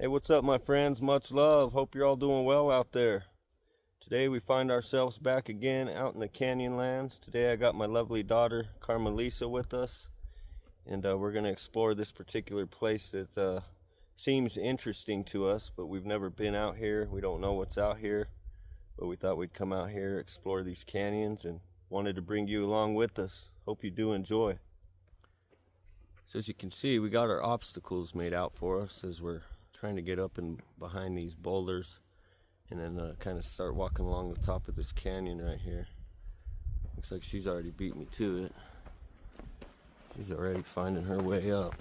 Hey, what's up, my friends? Much love. Hope you're all doing well out there. Today we find ourselves back again out in the Canyonlands. Today I got my lovely daughter Carmelisa with us, and we're going to explore this particular place that seems interesting to us, but we've never been out here. We don't know what's out here, but we thought we'd come out here, explore these canyons, and wanted to bring you along with us. Hope you do enjoy. So as you can see, we got our obstacles made out for us as we're trying to get up and behind these boulders and then kind of start walking along the top of this canyon right here. Looks like she's already beat me to it. She's already finding her way up.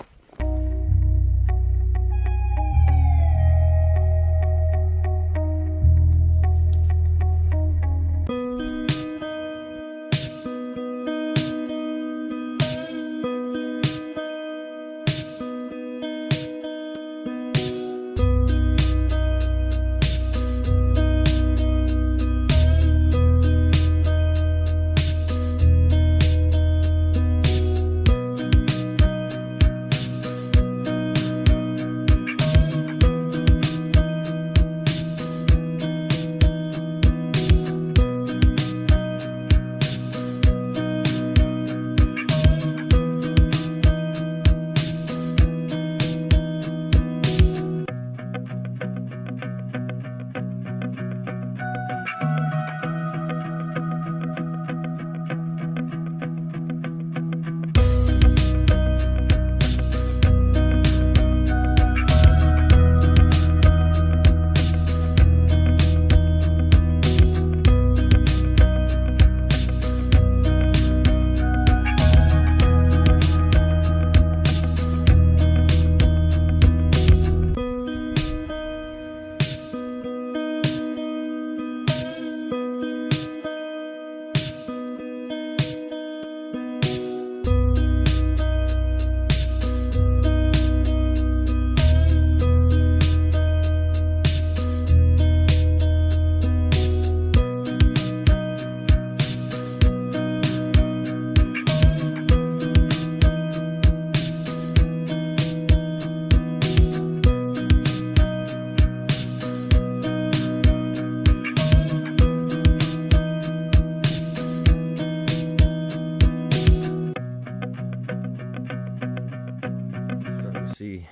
See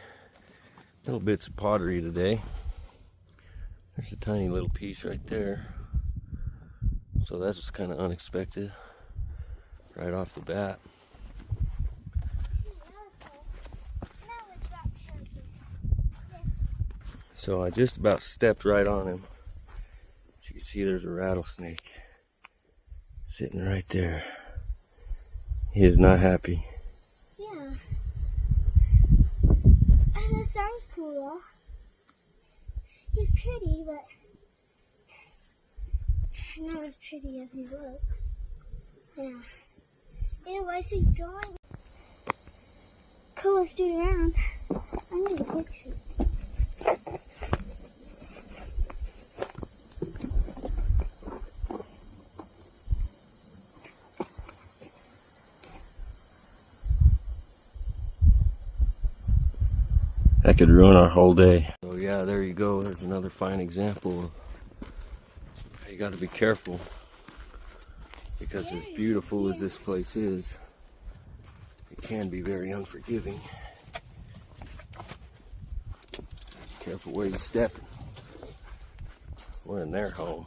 little bits of pottery today. There's a tiny little piece right there, so that's just kind of unexpected right off the bat. So I just about stepped right on him. As you can see, there's a rattlesnake sitting right there. He is not happy. That sounds cool though. He's pretty, but not as pretty as he looks. Yeah. Anyways, he's going. Coolest dude around. I need a picture. That could ruin our whole day. So yeah, there you go. There's another fine example of how you got to be careful, because as beautiful as this place is, it can be very unforgiving. Be careful where you step. We're in their home.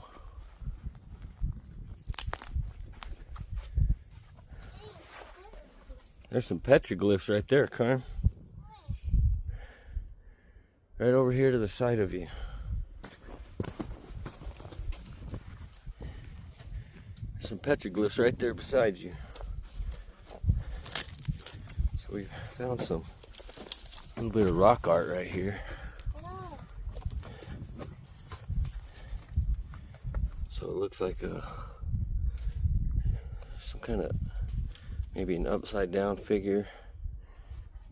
There's some petroglyphs right there, Carm. Right over here to the side of you. There's some petroglyphs right there beside you. So we found some little bit of rock art right here. So it looks like some kind of maybe an upside down figure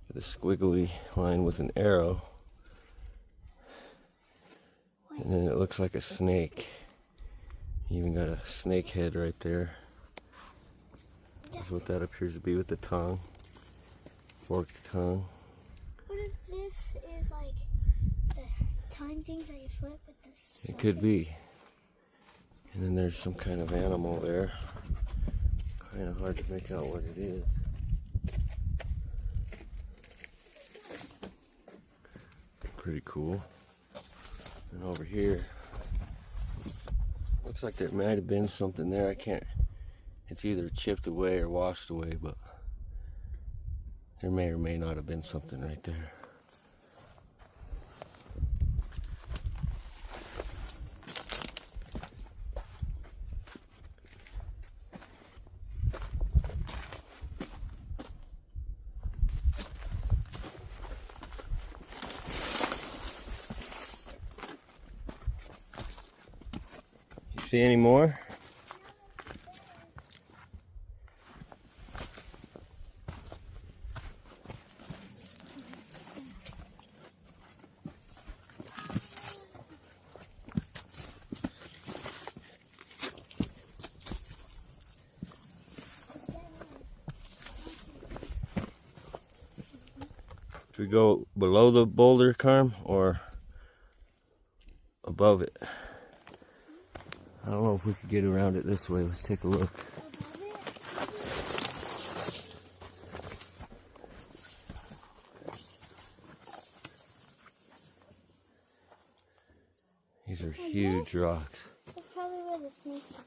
with a squiggly line with an arrow. And then it looks like a snake. You even got a snake head right there. That's what that appears to be with the tongue. Forked tongue. What if this is like the time things that you flip with this. It could be. And then there's some kind of animal there. Kind of hard to make out what it is. Pretty cool. And over here, looks like there might have been something there. I can't, it's either chipped away or washed away, but there may or may not have been something right there. See any more? Should we go below the boulder, Carm, or above it? I don't know if we could get around it this way. Let's take a look. These are huge rocks. That's probably where the snakes are.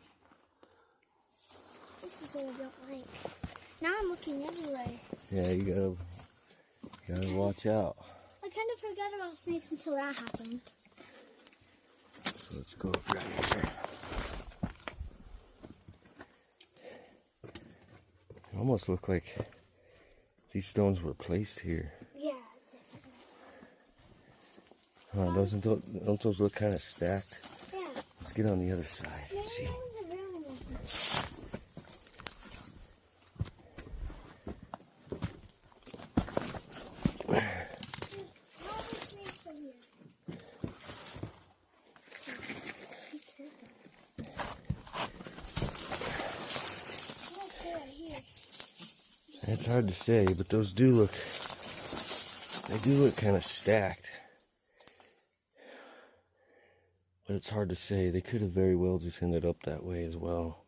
This is what I don't like. Now I'm looking everywhere. Yeah, you gotta watch out. I kind of forgot about snakes until that happened. So let's go right here. It almost look like these stones were placed here. Yeah, definitely. Don't those look kind of stacked? Yeah. Let's get on the other side and Maybe see. it was a real one. All the snakes are here. Be careful. I'll say right here. It's hard to say, but those do look kind of stacked. But it's hard to say. They could have very well just ended up that way as well.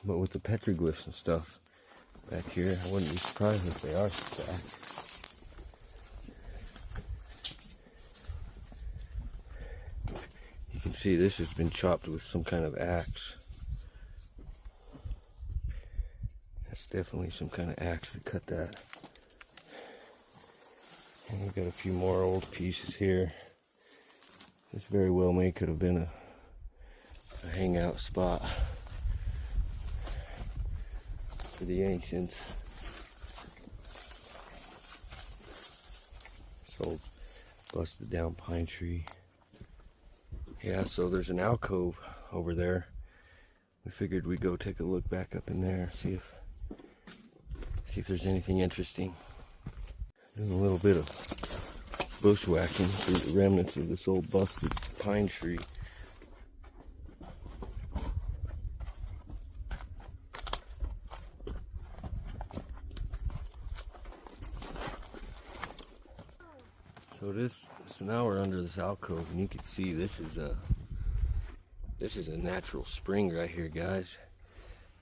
But with the petroglyphs and stuff back here, I wouldn't be surprised if they are stacked. You can see this has been chopped with some kind of axe. That's definitely some kind of axe to cut that. And we've got a few more old pieces here. This very well could have been a hangout spot for the ancients. This old busted down pine tree. Yeah, so there's an alcove over there. We figured we'd go take a look back up in there, see if there's anything interesting. Doing a little bit of bushwhacking through the remnants of this old busted pine tree. So now we're under this alcove, and you can see this is a natural spring right here, guys.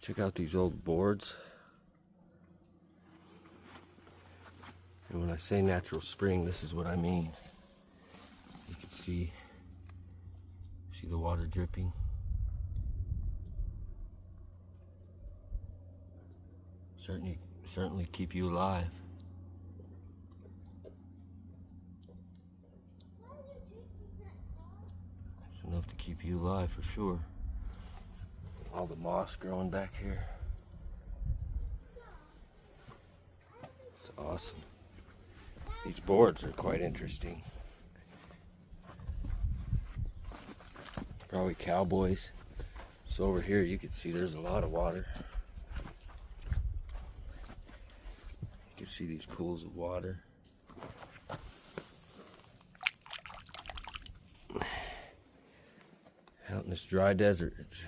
Check out these old boards. And when I say natural spring, this is what I mean. You can see the water dripping. Certainly keep you alive. It's enough to keep you alive for sure. All the moss growing back here. It's awesome. These boards are quite interesting. Probably cowboys. So over here you can see there's a lot of water. You can see these pools of water. Out in this dry desert, it's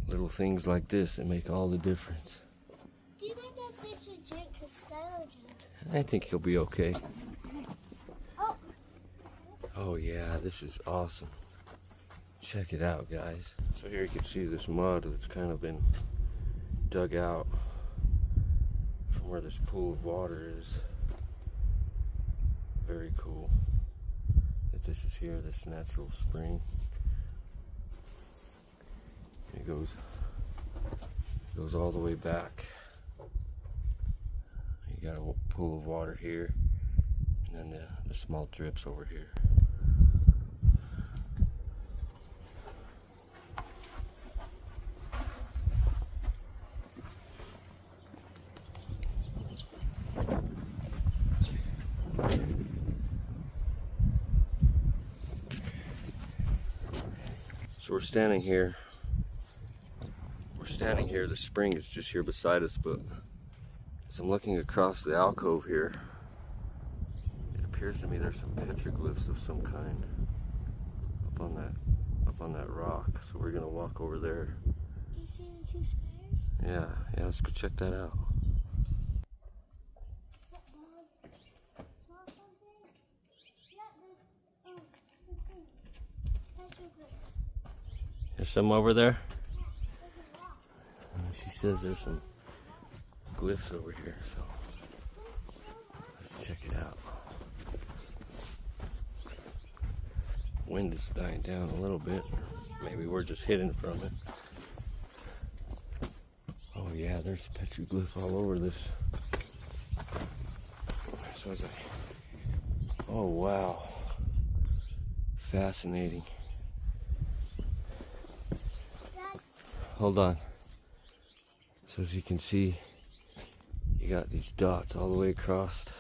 little things like this that make all the difference. Do you think that's safe to drink? Because Skylar drank. I think he'll be okay. Oh. Oh yeah, this is awesome. Check it out, guys. So here you can see this mud that's kind of been dug out from where this pool of water is. Very cool that this is here, this natural spring. It goes all the way back. You got a pool of water here, and then the small drips over here. So we're standing here. The spring is just here beside us, but as I'm looking across the alcove here, it appears to me there's some petroglyphs of some kind up on that rock. So we're gonna walk over there. Do you see the two squares? Yeah, let's go check that out. There's some over there. She says there's some glyphs over here, so let's check it out. Wind is dying down a little bit. Maybe we're just hidden from it. Oh yeah, there's petroglyph all over this. So I was like, oh wow, fascinating. Hold on. So as you can see, you got these dots all the way across.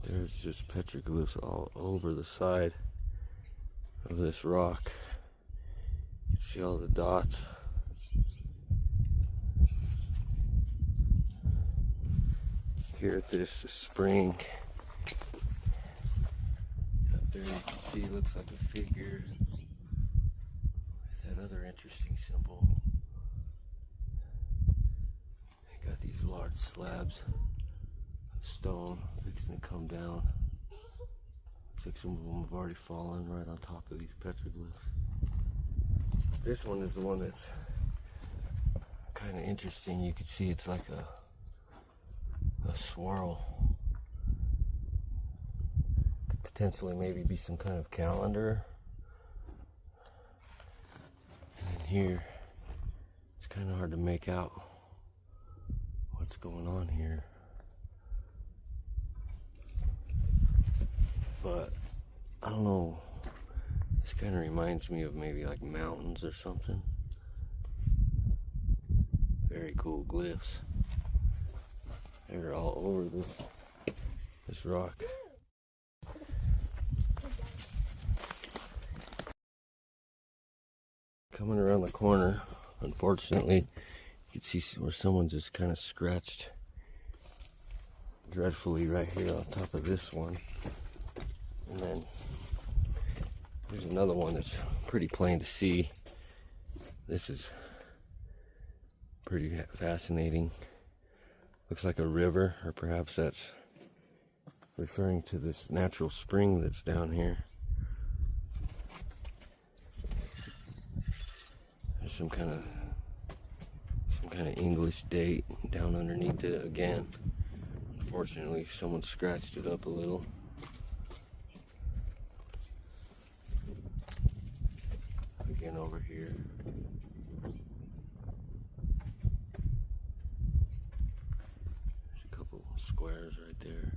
There's just petroglyphs all over the side of this rock. You can see all the dots. Here at this spring. Up there you can see it looks like a figure. Another interesting symbol. They got these large slabs of stone fixing to come down. Looks like some of them have already fallen right on top of these petroglyphs. This one is the one that's kind of interesting. You can see it's like a swirl. Could potentially maybe be some kind of calendar. Here, it's kind of hard to make out what's going on here, but I don't know, this kind of reminds me of maybe like mountains or something. Very cool glyphs. They're all over this rock. Coming around the corner, unfortunately, you can see where someone just kind of scratched dreadfully right here on top of this one. And then there's another one that's pretty plain to see. This is pretty fascinating. Looks like a river, or perhaps that's referring to this natural spring that's down here. Some kind of English date down underneath it again. Unfortunately, someone scratched it up a little. Again over here. There's a couple squares right there.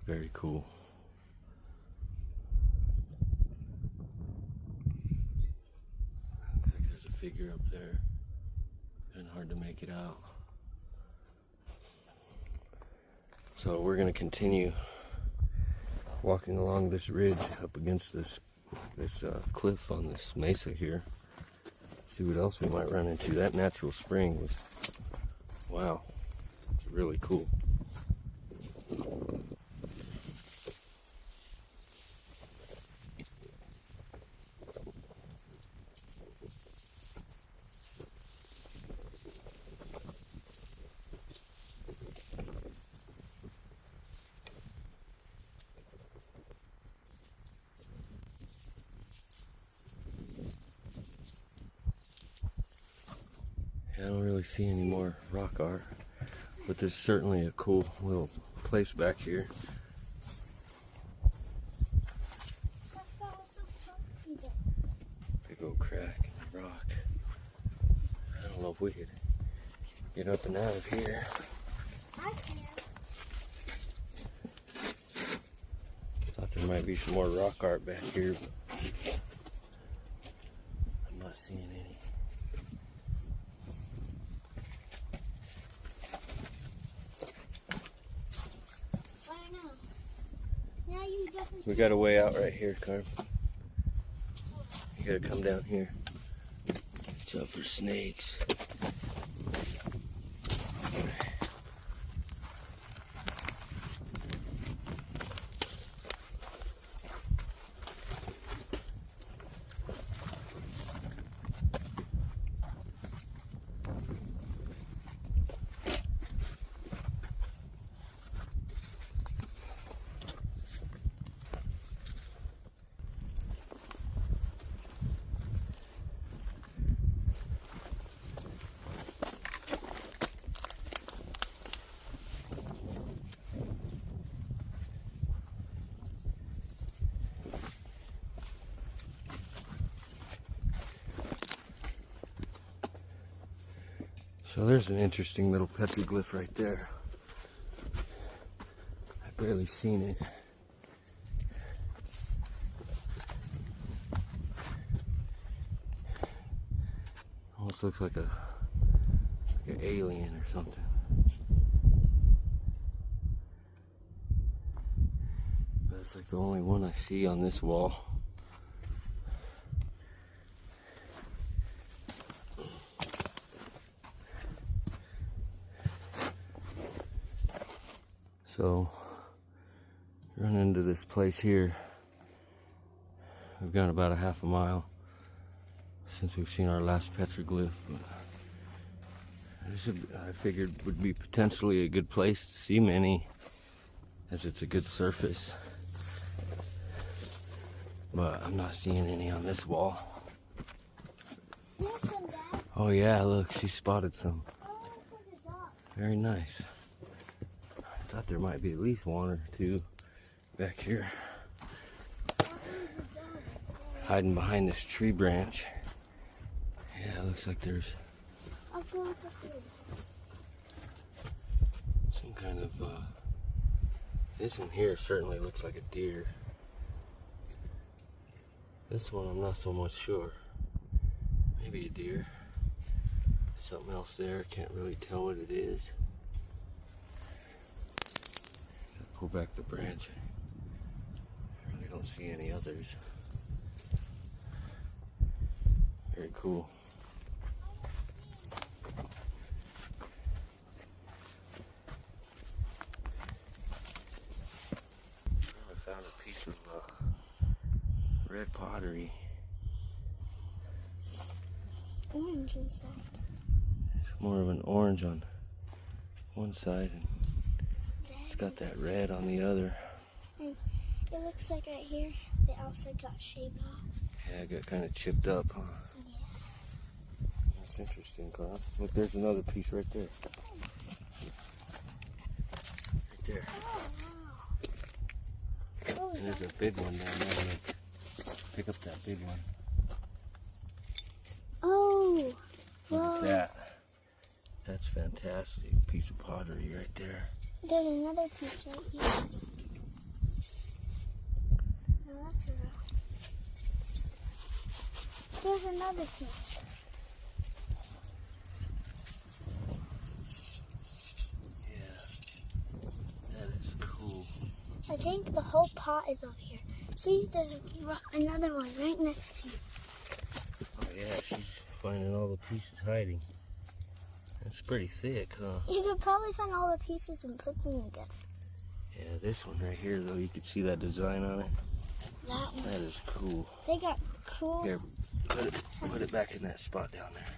Very cool. Figure up there, and hard to make it out. So we're going to continue walking along this ridge up against this cliff on this mesa here. See what else we might run into. That natural spring was, wow, it's really cool. Yeah, I don't really see any more rock art, but there's certainly a cool little place back here. Big old crack in the rock. I don't know if we could get up and out of here. I can. Thought there might be some more rock art back here, but I'm not seeing any. We got a way out right here, Carm. You gotta come down here. Watch out for snakes. So there's an interesting little petroglyph right there. I've barely seen it. Almost looks like an alien or something. But it's like the only one I see on this wall. So, run into this place here. We've gone about a half a mile since we've seen our last petroglyph. I figured would be potentially a good place to see many, as it's a good surface. But I'm not seeing any on this wall. Oh yeah, look, she spotted some. Very nice. I thought there might be at least one or two back here. Hiding behind this tree branch. Yeah, it looks like there's some kind of, this one here certainly looks like a deer. This one I'm not so much sure. Maybe a deer. Something else there, can't really tell what it is. Pull back the branch. I really don't see any others. Very cool. I found a piece of red pottery. Orange inside. It's more of an orange on one side, and it's got that red on the other. And it looks like right here, they also got shaved off. Yeah, it got kind of chipped up, huh? Yeah. That's interesting, Carl. Look, there's another piece right there. Right there. Oh, wow. And there's a big one down there. Look. Pick up that big one. Oh, Look whoa. at that. That's fantastic. Piece of pottery right there. There's another piece right here. No, that's a rock. There's another piece. Yeah. That is cool. I think the whole pot is over here. See, there's another one right next to you. Oh yeah, she's finding all the pieces hiding. That's pretty thick, huh? You could probably find all the pieces and put them together. Yeah, this one right here, though, you can see that design on it. That one. That is cool. They got cool. Here, put it back in that spot down there.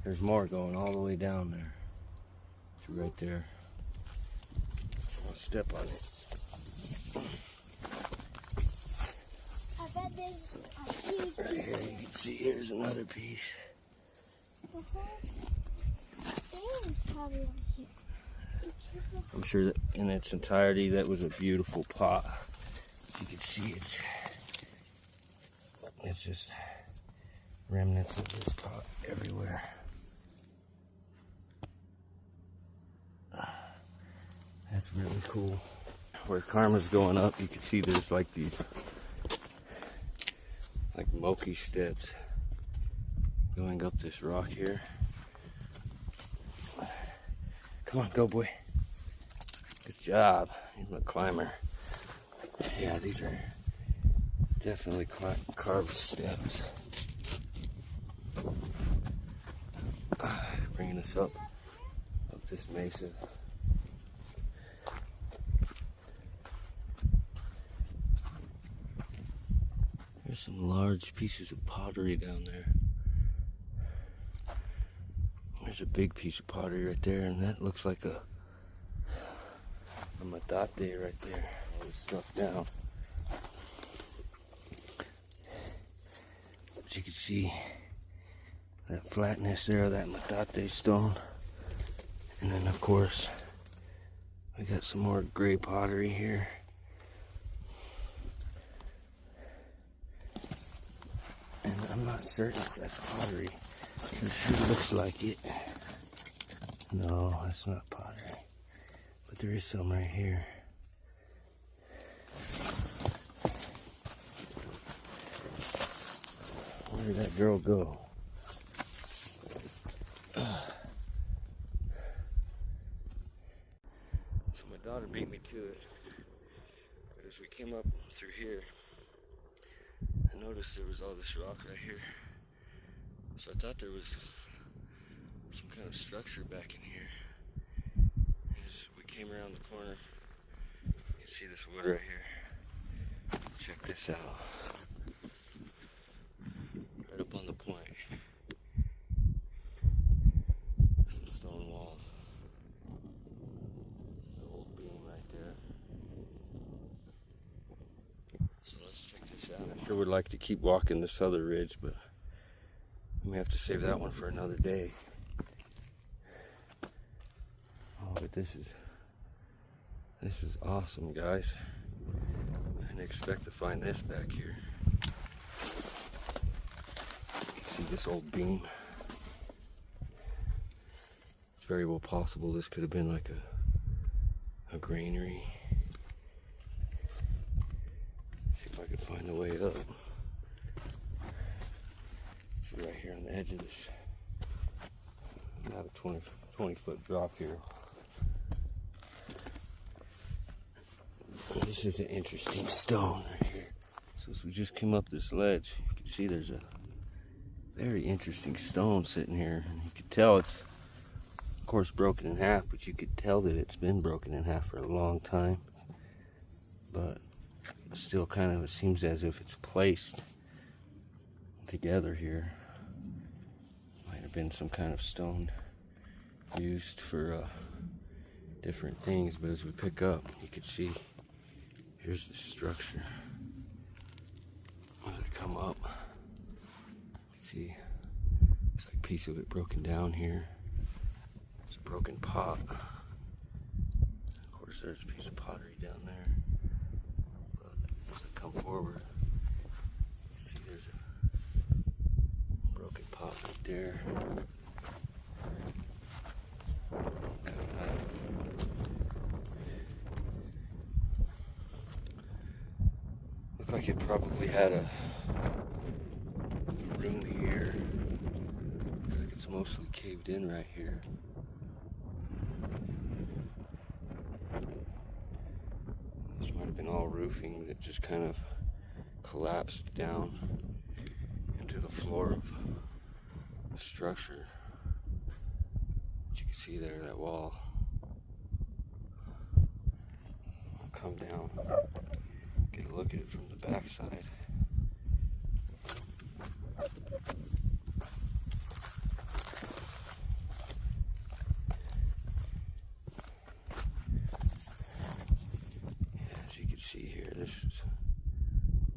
There's more going all the way down there. To right there. I'll step on it. I bet there's a huge Right piece. here, you can see here's another piece. The whole thing is probably on here. I'm sure that in its entirety that was a beautiful pot. You can see it's just remnants of this pot everywhere. That's really cool. Where Karma's going up, you can see there's like these like Moki steps going up this rock here. Come on, go boy. Good job. You're a climber. Yeah, these are definitely carved steps. Bringing us up this mesa. There's some large pieces of pottery down there. There's a big piece of pottery right there, and that looks like a metate right there. All this stuff down. But you can see that flatness there of that metate stone. And then of course, we got some more gray pottery here. And I'm not certain if that's pottery. It sure looks like it. No, that's not pottery. But there is some right here. Where did that girl go? So my daughter beat me to it. But as we came up through here, I noticed there was all this rock right here. So I thought there was some kind of structure back in here. As we came around the corner, you can see this wood right here. Check this out. Right up on the point. Some stone walls. The old beam right there. So let's check this out. I sure would like to keep walking this other ridge, but we have to save that one for another day. Oh, but this is awesome, guys. I didn't expect to find this back here. You can see this old beam. It's very well possible this could have been like a granary. See if I could find the way up. Right here on the edge of this, about a 20-foot drop here. This is an interesting stone right here. So as we just came up this ledge, you can see there's a very interesting stone sitting here. And you could tell it's, of course, broken in half, but you could tell that it's been broken in half for a long time. But still kind of, it seems as if it's placed together here. Might have been some kind of stone used for different things, but as we pick up, you can see here's the structure. As I come up, you see it's like a piece of it broken down here. There's a broken pot. Of course, there's a piece of pottery down there. But as I come forward, you see there's a broken pot right there. Looks like it probably had a room here. Looks like it's mostly caved in right here. This might have been all roofing that just kind of collapsed down into the floor of the structure. As you can see there, that wall. I'll come down, get a look at it from the back side. As you can see here, this is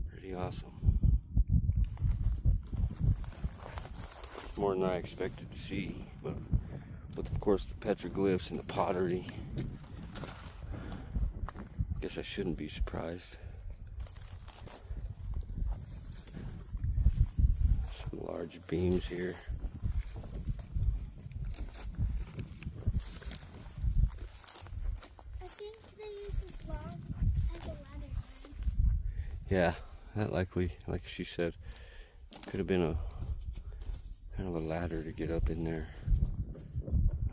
pretty awesome. more than I expected to see, but with of course the petroglyphs and the pottery, I guess I shouldn't be surprised. Some large beams here. I think they use this log as a ladder. Yeah, that likely, like she said, could have been a kind of a ladder to get up in there,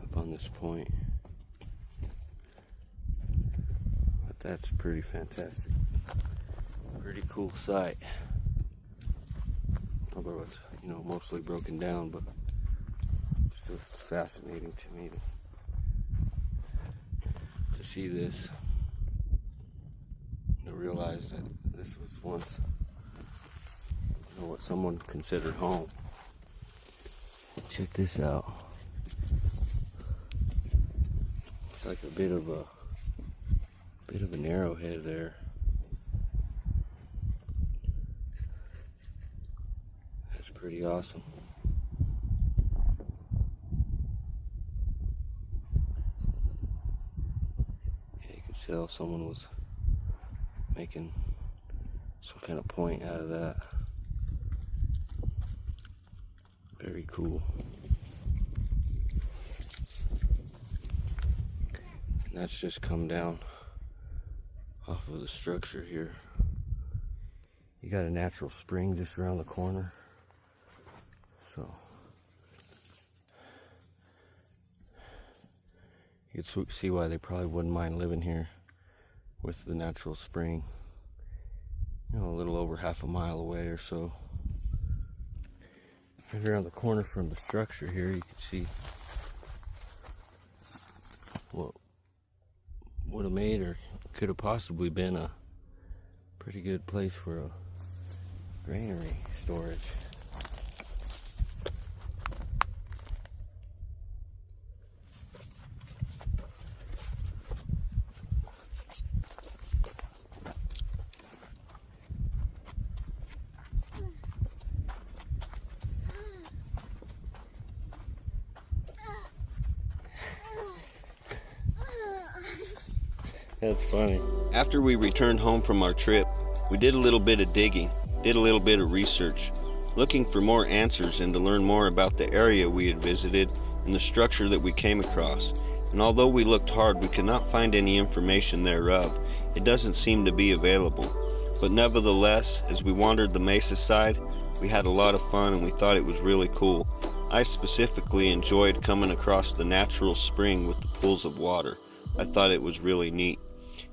up on this point. But that's pretty fantastic. Pretty cool sight. Although it's, mostly broken down, but it's still fascinating to me to see this, to realize that this was once, what someone considered home. Check this out. It's like a bit of an arrowhead there. That's pretty awesome. Yeah, you could tell someone was making some kind of point out of that. Very cool. And that's just come down off of the structure here. You got a natural spring just around the corner. So you could see why they probably wouldn't mind living here with the natural spring. A little over half a mile away or so. Right around the corner from the structure here, you can see what would have made or could have possibly been a pretty good place for a granary storage. That's funny. After we returned home from our trip, we did a little bit of digging, did a little bit of research, looking for more answers and to learn more about the area we had visited and the structure that we came across. And although we looked hard, we could not find any information thereof. It doesn't seem to be available. But nevertheless, as we wandered the mesa side, we had a lot of fun and we thought it was really cool. I specifically enjoyed coming across the natural spring with the pools of water. I thought it was really neat.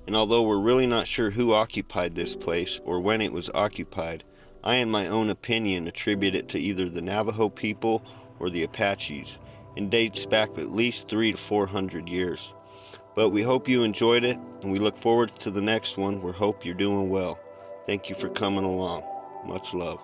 And although we're really not sure who occupied this place or when it was occupied, I in my own opinion attribute it to either the Navajo people or the Apaches, and dates back at least 300 to 400 years. But we hope you enjoyed it, and we look forward to the next one. We hope you're doing well. Thank you for coming along. Much love.